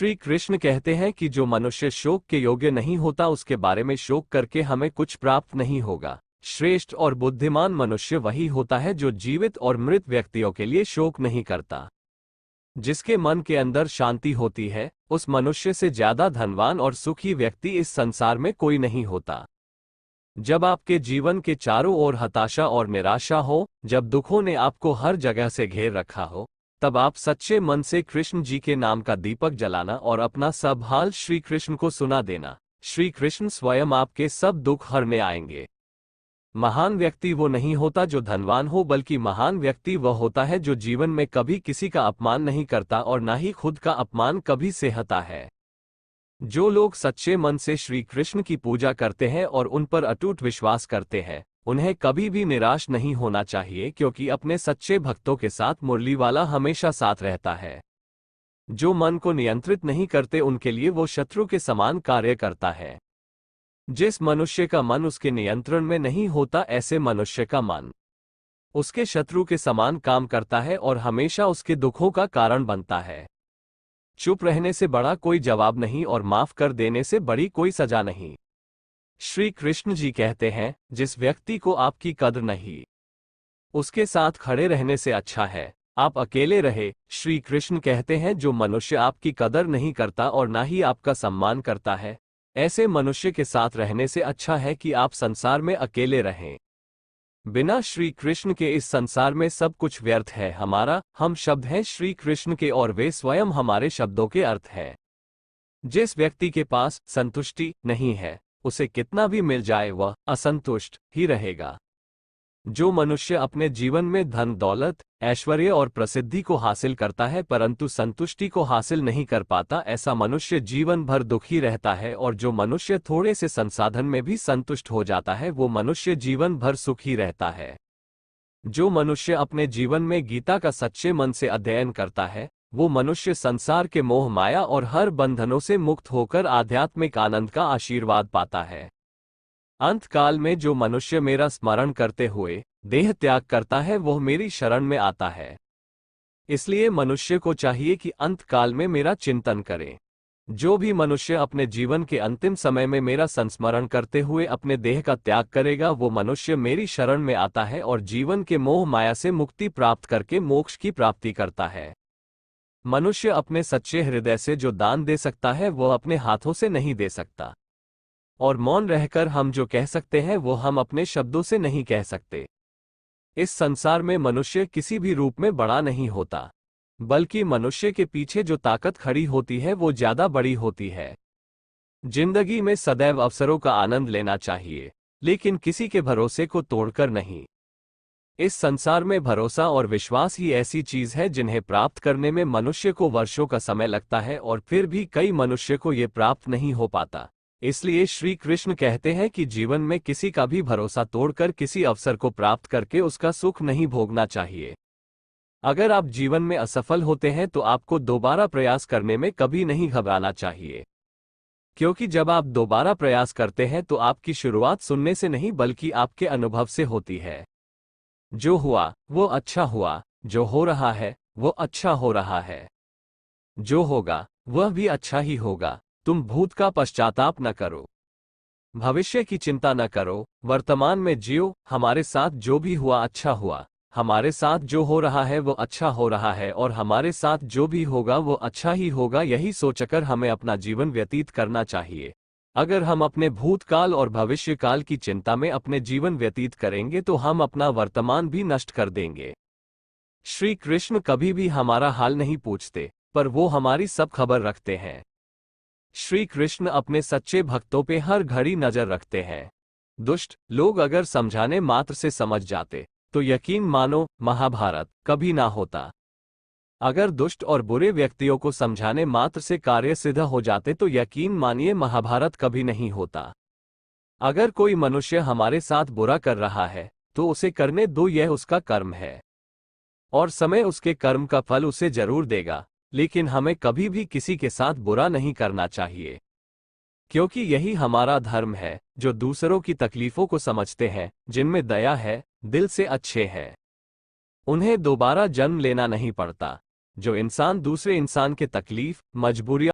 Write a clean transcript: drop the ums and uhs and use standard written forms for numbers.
श्री कृष्ण कहते हैं कि जो मनुष्य शोक के योग्य नहीं होता उसके बारे में शोक करके हमें कुछ प्राप्त नहीं होगा। श्रेष्ठ और बुद्धिमान मनुष्य वही होता है जो जीवित और मृत व्यक्तियों के लिए शोक नहीं करता। जिसके मन के अंदर शांति होती है, उस मनुष्य से ज्यादा धनवान और सुखी व्यक्ति इस संसार में कोई नहीं होता। जब आपके जीवन के चारों ओर हताशा और निराशा हो, जब दुखों ने आपको हर जगह से घेर रखा हो, तब आप सच्चे मन से कृष्ण जी के नाम का दीपक जलाना और अपना सब हाल श्री कृष्ण को सुना देना। श्री कृष्ण स्वयं आपके सब दुख हरने आएंगे। महान व्यक्ति वो नहीं होता जो धनवान हो, बल्कि महान व्यक्ति वह होता है जो जीवन में कभी किसी का अपमान नहीं करता और ना ही खुद का अपमान कभी सहता है। जो लोग सच्चे मन से श्री कृष्ण की पूजा करते हैं और उन पर अटूट विश्वास करते हैं, उन्हें कभी भी निराश नहीं होना चाहिए, क्योंकि अपने सच्चे भक्तों के साथ मुरली वाला हमेशा साथ रहता है। जो मन को नियंत्रित नहीं करते उनके लिए वो शत्रु के समान कार्य करता है। जिस मनुष्य का मन उसके नियंत्रण में नहीं होता, ऐसे मनुष्य का मन उसके शत्रु के समान काम करता है और हमेशा उसके दुखों का कारण बनता है। चुप रहने से बड़ा कोई जवाब नहीं और माफ कर देने से बड़ी कोई सजा नहीं। श्री कृष्ण जी कहते हैं, जिस व्यक्ति को आपकी कद्र नहीं, उसके साथ खड़े रहने से अच्छा है आप अकेले रहे। श्री कृष्ण कहते हैं, जो मनुष्य आपकी कदर नहीं करता और ना ही आपका सम्मान करता है, ऐसे मनुष्य के साथ रहने से अच्छा है कि आप संसार में अकेले रहें। बिना श्री कृष्ण के इस संसार में सब कुछ व्यर्थ है। हम शब्द हैं श्री कृष्ण के और वे स्वयं हमारे शब्दों के अर्थ हैं। जिस व्यक्ति के पास संतुष्टि नहीं है, उसे कितना भी मिल जाए वह असंतुष्ट ही रहेगा। जो मनुष्य अपने जीवन में धन दौलत ऐश्वर्य और प्रसिद्धि को हासिल करता है परंतु संतुष्टि को हासिल नहीं कर पाता, ऐसा मनुष्य जीवन भर दुखी रहता है। और जो मनुष्य थोड़े से संसाधन में भी संतुष्ट हो जाता है, वो मनुष्य जीवन भर सुखी रहता है। जो मनुष्य अपने जीवन में गीता का सच्चे मन से अध्ययन करता है, वो मनुष्य संसार के मोह माया और हर बंधनों से मुक्त होकर आध्यात्मिक आनंद का आशीर्वाद पाता है। अंत काल में जो मनुष्य मेरा स्मरण करते हुए देह त्याग करता है, वह मेरी शरण में आता है। इसलिए मनुष्य को चाहिए कि अंत काल में मेरा चिंतन करे। जो भी मनुष्य अपने जीवन के अंतिम समय में मेरा संस्मरण करते हुए अपने देह का त्याग करेगा, वो मनुष्य मेरी शरण में आता है और जीवन के मोह माया से मुक्ति प्राप्त करके मोक्ष की प्राप्ति करता है। मनुष्य अपने सच्चे हृदय से जो दान दे सकता है, वह अपने हाथों से नहीं दे सकता। और मौन रहकर हम जो कह सकते हैं, वो हम अपने शब्दों से नहीं कह सकते। इस संसार में मनुष्य किसी भी रूप में बड़ा नहीं होता, बल्कि मनुष्य के पीछे जो ताकत खड़ी होती है वो ज्यादा बड़ी होती है। जिंदगी में सदैव अवसरों का आनंद लेना चाहिए, लेकिन किसी के भरोसे को तोड़कर नहीं। इस संसार में भरोसा और विश्वास ही ऐसी चीज है जिन्हें प्राप्त करने में मनुष्य को वर्षों का समय लगता है और फिर भी कई मनुष्य को ये प्राप्त नहीं हो पाता। इसलिए श्री कृष्ण कहते हैं कि जीवन में किसी का भी भरोसा तोड़कर किसी अवसर को प्राप्त करके उसका सुख नहीं भोगना चाहिए। अगर आप जीवन में असफल होते हैं तो आपको दोबारा प्रयास करने में कभी नहीं घबराना चाहिए, क्योंकि जब आप दोबारा प्रयास करते हैं तो आपकी शुरुआत सुनने से नहीं बल्कि आपके अनुभव से होती है। जो हुआ वो अच्छा हुआ, जो हो रहा है वो अच्छा हो रहा है, जो होगा वह भी अच्छा ही होगा। तुम भूत का पश्चाताप न करो, भविष्य की चिंता न करो, वर्तमान में जियो। हमारे साथ जो भी हुआ अच्छा हुआ, हमारे साथ जो हो रहा है वो अच्छा हो रहा है और हमारे साथ जो भी होगा वो अच्छा ही होगा। यही सोचकर हमें अपना जीवन व्यतीत करना चाहिए। अगर हम अपने भूतकाल और भविष्यकाल की चिंता में अपने जीवन व्यतीत करेंगे तो हम अपना वर्तमान भी नष्ट कर देंगे। श्री कृष्ण कभी भी हमारा हाल नहीं पूछते, पर वो हमारी सब खबर रखते हैं। श्री कृष्ण अपने सच्चे भक्तों पे हर घड़ी नजर रखते हैं। दुष्ट लोग अगर समझाने मात्र से समझ जाते तो यकीन मानो महाभारत कभी ना होता। अगर दुष्ट और बुरे व्यक्तियों को समझाने मात्र से कार्य सिद्ध हो जाते तो यकीन मानिए महाभारत कभी नहीं होता। अगर कोई मनुष्य हमारे साथ बुरा कर रहा है तो उसे करने दो, यह उसका कर्म है और समय उसके कर्म का फल उसे जरूर देगा। लेकिन हमें कभी भी किसी के साथ बुरा नहीं करना चाहिए, क्योंकि यही हमारा धर्म है। जो दूसरों की तकलीफों को समझते हैं, जिनमें दया है, दिल से अच्छे हैं, उन्हें दोबारा जन्म लेना नहीं पड़ता। जो इंसान दूसरे इंसान के तकलीफ मजबूरियां